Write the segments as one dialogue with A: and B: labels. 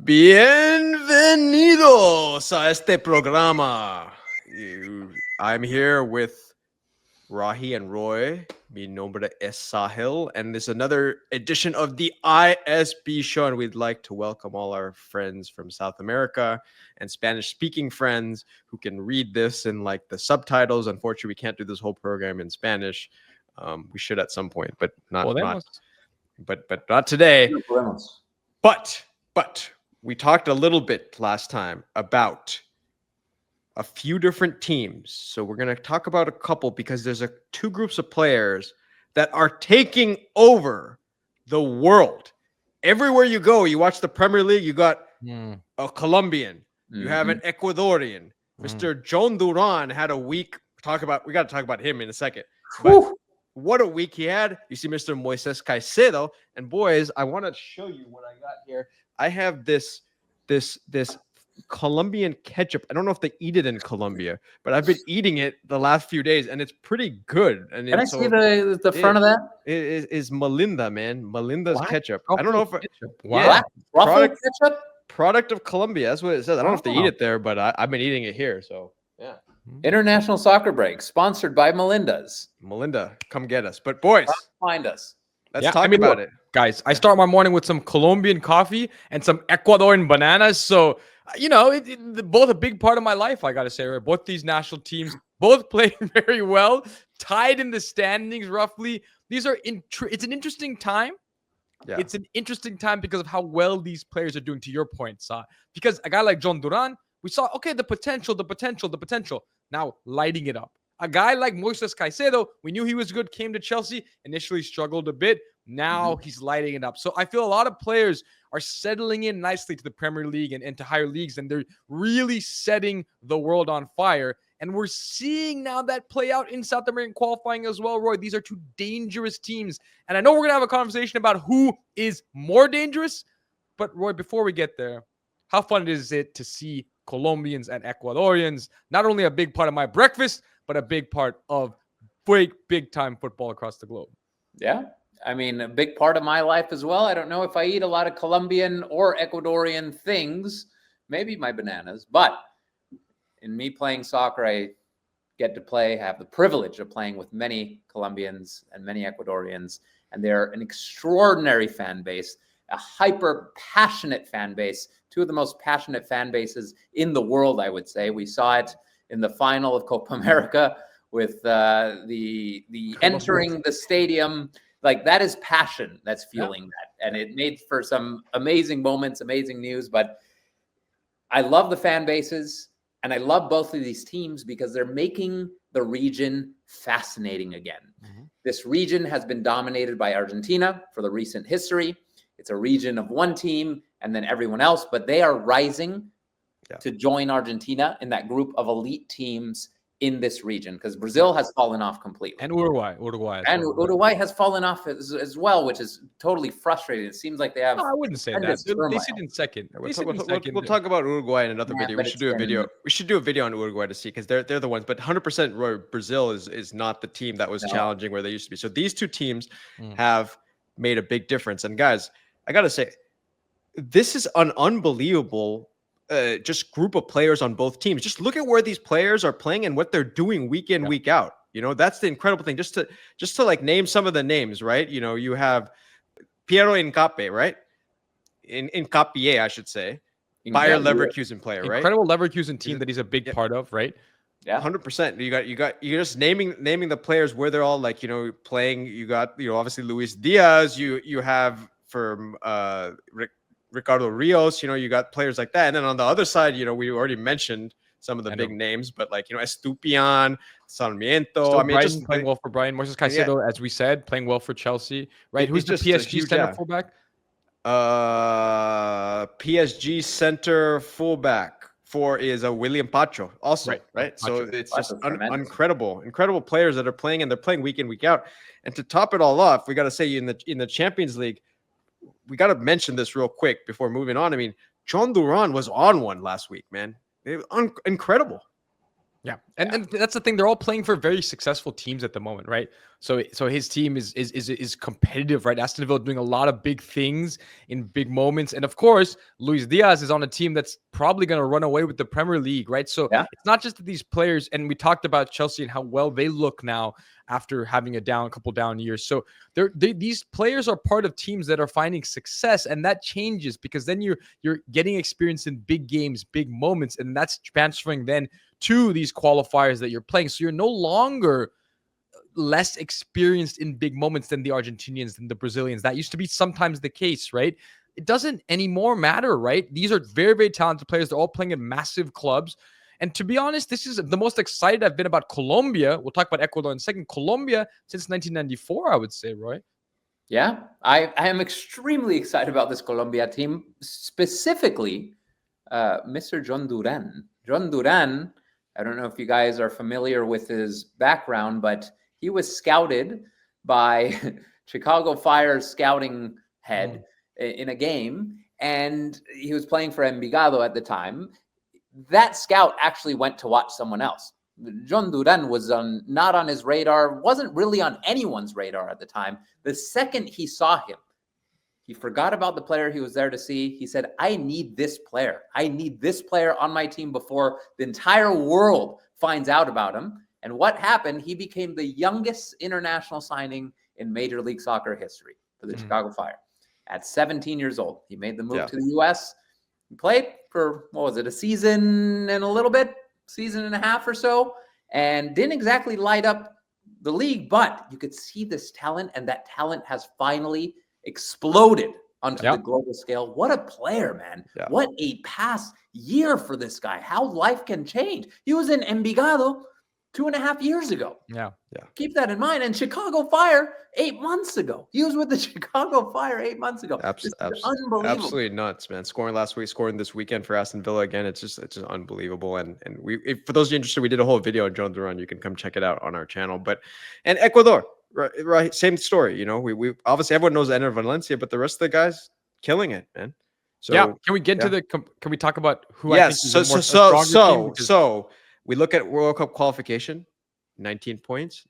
A: Bienvenidos a este programa. I'm here with Rahi and Roy. Mi nombre es Sahil, and this is another edition of the ISB show. And we'd like to welcome all our friends from South America and Spanish-speaking friends who can read this in like the subtitles. Unfortunately, we can't do this whole program in Spanish. We should at some point, but not today. But we talked a little bit last time about a few different teams. So we're going to talk about a couple because there's two groups of players that are taking over the world. Everywhere you go, you watch the Premier League, you got a Colombian, you have an Ecuadorian. Mr. John Duran had a week. We got to talk about him in a second. But what a week he had. You see Mr. Moises Caicedo. And boys, I want to show you what I got here. I have this Colombian ketchup. I don't know if they eat it in Colombia, but I've been eating it the last few days, and it's pretty good. And
B: can I see the front of that?
A: It is Melinda, man. Melinda's ketchup.
B: Wow.
A: I don't know if product of Colombia. That's what it says. I don't know if they eat it there, but I've been eating it here. So yeah.
B: International Soccer Break, sponsored by Melinda's.
A: Melinda, come get us. But boys,
B: find us.
A: Let's talk about it.
C: Guys, I start my morning with some Colombian coffee and some Ecuadorian bananas. So, both a big part of my life, I got to say, right? Both these national teams, both playing very well, tied in the standings roughly. It's an interesting time. Yeah. It's an interesting time because of how well these players are doing, to your point, Sa. Because a guy like John Duran, we saw, the potential. Now lighting it up. A guy like Moises Caicedo, we knew he was good, came to Chelsea, initially struggled a bit. Now he's lighting it up. So I feel a lot of players are settling in nicely to the Premier League and to higher leagues, and they're really setting the world on fire. And we're seeing now that play out in South American qualifying as well, Roy. These are two dangerous teams. And I know we're going to have a conversation about who is more dangerous. But, Roy, before we get there, how fun is it to see Colombians and Ecuadorians, not only a big part of my breakfast, but a big part of big-time football across the globe?
B: Yeah. I mean, a big part of my life as well. I don't know if I eat a lot of Colombian or Ecuadorian things, maybe my bananas, but in me playing soccer, I get to have the privilege of playing with many Colombians and many Ecuadorians, and they're an extraordinary fan base, a hyper passionate fan base, two of the most passionate fan bases in the world, I would say. We saw it in the final of Copa America with the entering the stadium. Like, that is passion that's fueling that. And it made for some amazing moments, amazing news. But I love the fan bases, and I love both of these teams because they're making the region fascinating again. This region has been dominated by Argentina for the recent history. It's a region of one team and then everyone else, but they are rising to join Argentina in that group of elite teams in this region, because Brazil has fallen off completely.
C: And Uruguay
B: has fallen off as well, which is totally frustrating. It seems like they have...
C: I wouldn't say that. They sit in second.
A: We'll talk about Uruguay in another video. We should do a video. We should do a video on Uruguay to see, because they're the ones. But 100% Brazil is not the team that was challenging where they used to be. So these two teams have made a big difference. And guys, I got to say, this is an unbelievable just group of players on both teams. Just look at where these players are playing and what they're doing week in, week out. That's the incredible thing. Just to like name some of the names, right? You have Piero Hincapié, right? Hincapié, I should say. Bayer Leverkusen player, right?
C: Incredible Leverkusen team that he's a big part of, right?
B: Yeah,
A: 100%. You're just naming the players where they're all like, playing. You got, obviously Luis Diaz. You have from Ricardo Rios, you got players like that. And then on the other side, we already mentioned some of the big names, but like, Estupiñán, Sarmiento.
C: Just playing well for Brian. Moises Caicedo, as we said, playing well for Chelsea, right? Who's the PSG center fullback?
A: PSG center fullback is a William Pacho also, right? So it's just incredible players that are playing, and they're playing week in, week out. And to top it all off, we got to say in the Champions League, we got to mention this real quick before moving on. I mean, John Duran was on one last week, man. Incredible.
C: Yeah, and that's the thing. They're all playing for very successful teams at the moment, right? So his team is competitive, right? Aston Villa doing a lot of big things in big moments, and of course, Luis Diaz is on a team that's probably going to run away with the Premier League, right? So
B: Yeah.
C: it's not just that these players, and we talked about Chelsea and how well they look now after having a couple down years. So these players are part of teams that are finding success, and that changes because then you're getting experience in big games, big moments, and that's transferring then to these qualifiers that you're playing. So you're no longer less experienced in big moments than the Argentinians and the Brazilians. That used to be sometimes the case, right? It doesn't anymore matter, right? These are very, very talented players. They're all playing in massive clubs. And to be honest, this is the most excited I've been about Colombia. We'll talk about Ecuador in a second. Colombia since 1994, I would say, Roy.
B: Yeah, I am extremely excited about this Colombia team, specifically Mr. John Duran. John Duran, I don't know if you guys are familiar with his background, but he was scouted by Chicago Fire's scouting head in a game, and he was playing for Envigado at the time. That scout actually went to watch someone else. John Duran was not on his radar, wasn't really on anyone's radar at the time. The second he saw him, he forgot about the player he was there to see. He said, I need this player. I need this player on my team before the entire world finds out about him. And what happened? He became the youngest international signing in Major League Soccer history for the Chicago Fire. At 17 years old, he made the move to the U.S. He played for, what was it, a season and a little bit, season and a half or so, and didn't exactly light up the league, but you could see this talent, and that talent has finally exploded onto the global scale. What a player, man. What a past year for this guy. How life can change. He was in Envigado 2.5 years ago.
C: Yeah.
B: Keep that in mind. And Chicago Fire 8 months ago. He was with the Chicago Fire 8 months ago. Unbelievable.
A: Absolutely nuts, man. Scoring last week, scoring this weekend for Aston Villa again. It's just unbelievable. And for those of you interested, we did a whole video on John Duran. You can come check it out on our channel. And Ecuador, right? Same story. You know, we obviously everyone knows Enner Valencia, but the rest of the guys killing it, man. So
C: can we get to the? Can we talk about who?
A: Yes.
C: I think is a stronger team?
A: So we look at World Cup qualification. 19 points.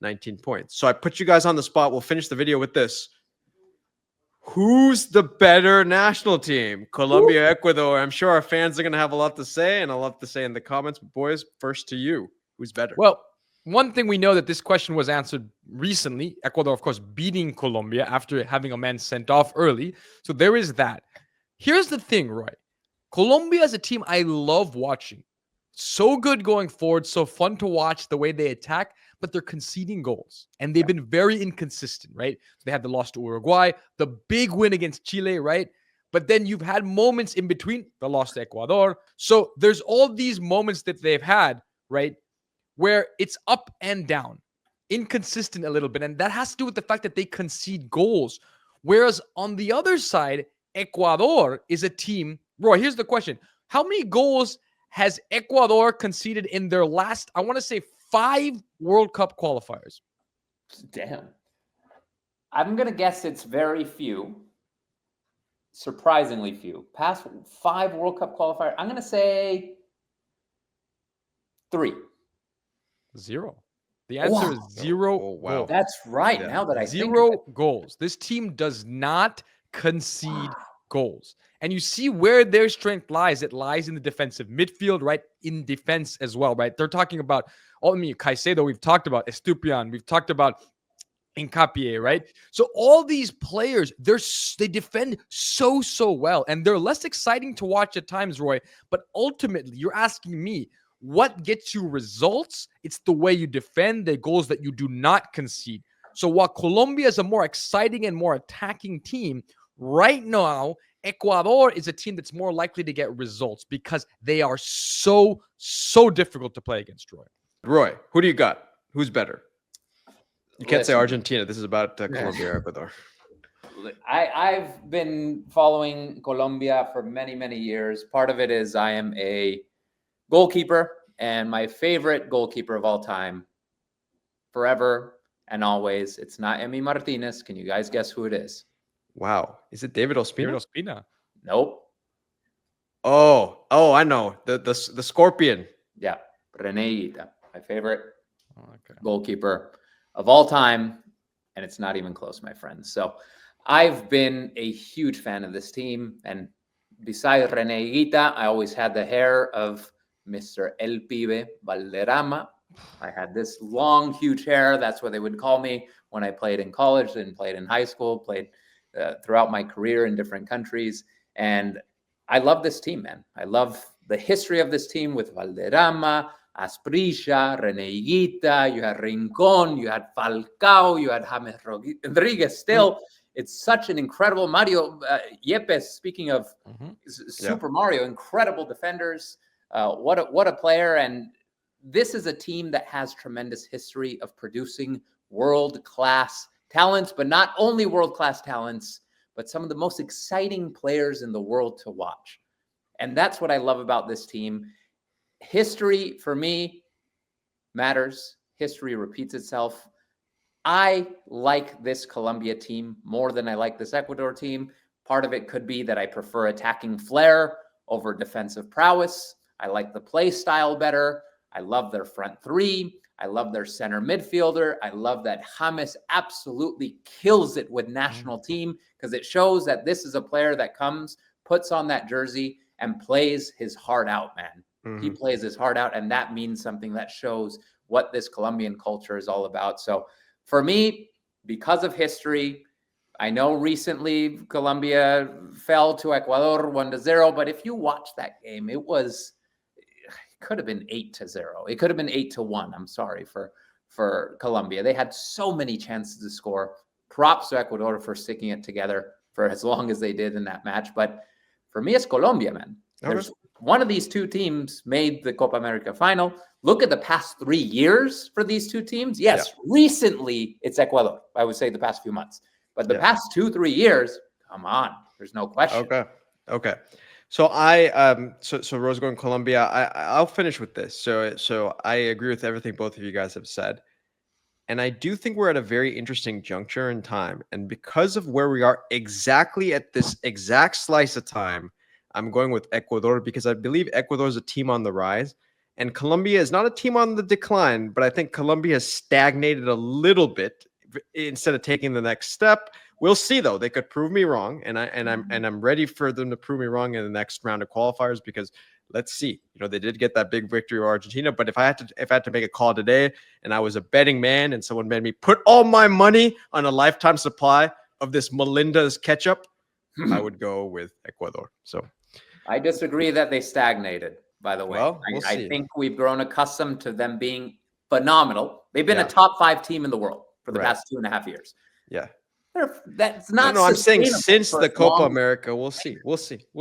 A: So I put you guys on the spot. We'll finish the video with this. Who's the better national team? Colombia, Ecuador. I'm sure our fans are going to have a lot to say, and I'll have to say in the comments. Boys, first to you. Who's better?
C: Well, one thing we know that this question was answered recently. Ecuador, of course, beating Colombia after having a man sent off early. So there is that. Here's the thing, Roy. Colombia is a team I love watching. So good going forward, so fun to watch the way they attack, but they're conceding goals. And they've been very inconsistent, right? So they had the loss to Uruguay, the big win against Chile, right? But then you've had moments in between, the loss to Ecuador. So there's all these moments that they've had, right, where it's up and down, inconsistent a little bit. And that has to do with the fact that they concede goals. Whereas on the other side, Ecuador is a team. Roy, here's the question. How many goals has Ecuador conceded in their last, I want to say, 5 World Cup qualifiers?
B: Damn. I'm going to guess it's very few. Surprisingly few. Past 5 World Cup qualifiers. I'm going to say 3.
C: 0. The answer is 0.
A: Oh, wow.
C: Goals.
B: That's right. Now that I think of
C: 0
B: it.
C: goals. This team does not concede goals. And you see where their strength lies. It lies in the defensive midfield, right? In defense as well, right? They're talking about, Caicedo, we've talked about, Estupiñán, we've talked about Hincapié, right? So all these players, they defend so well. And they're less exciting to watch at times, Roy. But ultimately, you're asking me, what gets you results? It's the way you defend, the goals that you do not concede. So while Colombia is a more exciting and more attacking team, right now, Ecuador is a team that's more likely to get results because they are so difficult to play against, Roy.
A: Roy, who do you got? Who's better? You can't say
B: Listen.
A: Argentina. This is about Colombia or Ecuador.
B: I've been following Colombia for many years. Part of it is I am a goalkeeper, and my favorite goalkeeper of all time, forever and always, it's not Emi Martinez. Can you guys guess who it is?
A: Wow. Is it David Ospina?
C: David Ospina.
B: Nope.
A: Oh, I know. The Scorpion.
B: Yeah. René Higuita. my favorite
C: Okay.
B: goalkeeper of all time, and it's not even close, my friends. So I've been a huge fan of this team, and besides Rene Higuita, I always had the hair of Mr. El Pibe Valderrama. I had this long, huge hair. That's what they would call me when I played in college and played in high school, played throughout my career in different countries. And I love this team, man. I love the history of this team with Valderrama, Asprilla, Rene Higuita, you had Rincon, you had Falcao, you had James Rodriguez. Still, it's such an incredible Mario Yepes. Speaking of Super Mario, incredible defenders. What a player! And this is a team that has tremendous history of producing world-class talents, but not only world-class talents, but some of the most exciting players in the world to watch. And that's what I love about this team. History, for me, matters. History repeats itself. I like this Colombia team more than I like this Ecuador team. Part of it could be that I prefer attacking flair over defensive prowess. I like the play style better. I love their front three. I love their center midfielder. I love that James absolutely kills it with national team, because it shows that this is a player that comes, puts on that jersey, and plays his heart out, man. He plays his heart out, and that means something. That shows what this Colombian culture is all about. So for me, because of history, I know recently Colombia fell to Ecuador 1-0, but if you watch that game, it could have been 8-0. It could have been 8-1. I'm sorry for Colombia. They had so many chances to score. Props to Ecuador for sticking it together for as long as they did in that match. But for me, it's Colombia, man. There's one of these two teams made the Copa America final. Look at the past 3 years for these two teams. Yes, recently it's Ecuador. I would say the past few months. But the past 2-3 years, come on. There's no question.
A: Okay. So so Rose going Colombia. I'll finish with this. So I agree with everything both of you guys have said. And I do think we're at a very interesting juncture in time. And because of where we are exactly at this exact slice of time, I'm going with Ecuador, because I believe Ecuador is a team on the rise. And Colombia is not a team on the decline, but I think Colombia has stagnated a little bit instead of taking the next step. We'll see, though. They could prove me wrong, and I'm ready for them to prove me wrong in the next round of qualifiers, because let's see. They did get that big victory over Argentina, but if I had to make a call today and I was a betting man and someone made me put all my money on a lifetime supply of this Melinda's ketchup, I would go with Ecuador. So
B: I disagree that they stagnated, by the way.
A: Well, we'll
B: I
A: see.
B: think we've grown accustomed to them being phenomenal. They've been a top 5 team in the world for the past 2.5 years.
A: Yeah.
B: That's not.
A: No, I'm saying since the Copa
B: long...
A: America, we'll see.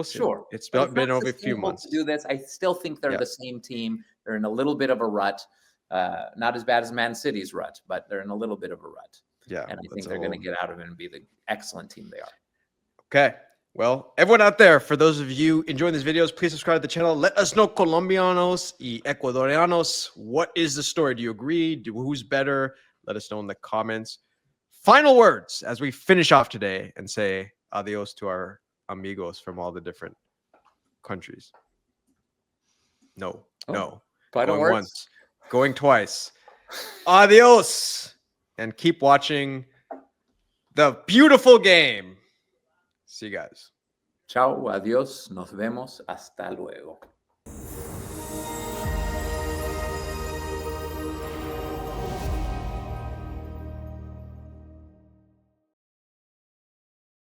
B: Sure,
A: it's been over a few months
B: to do this. I still think they're the same team. They're in a little bit of a rut, not as bad as Man City's rut, but they're in a little bit of a rut.
A: Yeah,
B: and I think they're going to get out of it and be the excellent team they are.
A: Okay. Well, everyone out there, for those of you enjoying these videos, please subscribe to the channel. Let us know, Colombianos y Ecuadorianos, what is the story? Do you agree? Who's better? Let us know in the comments. Final words as we finish off today and say adios to our amigos from all the different countries. No.
B: Final
A: Going
B: words?
A: once, going twice. Adios. And keep watching the beautiful game. See you guys.
B: Chao, adiós, nos vemos, hasta luego.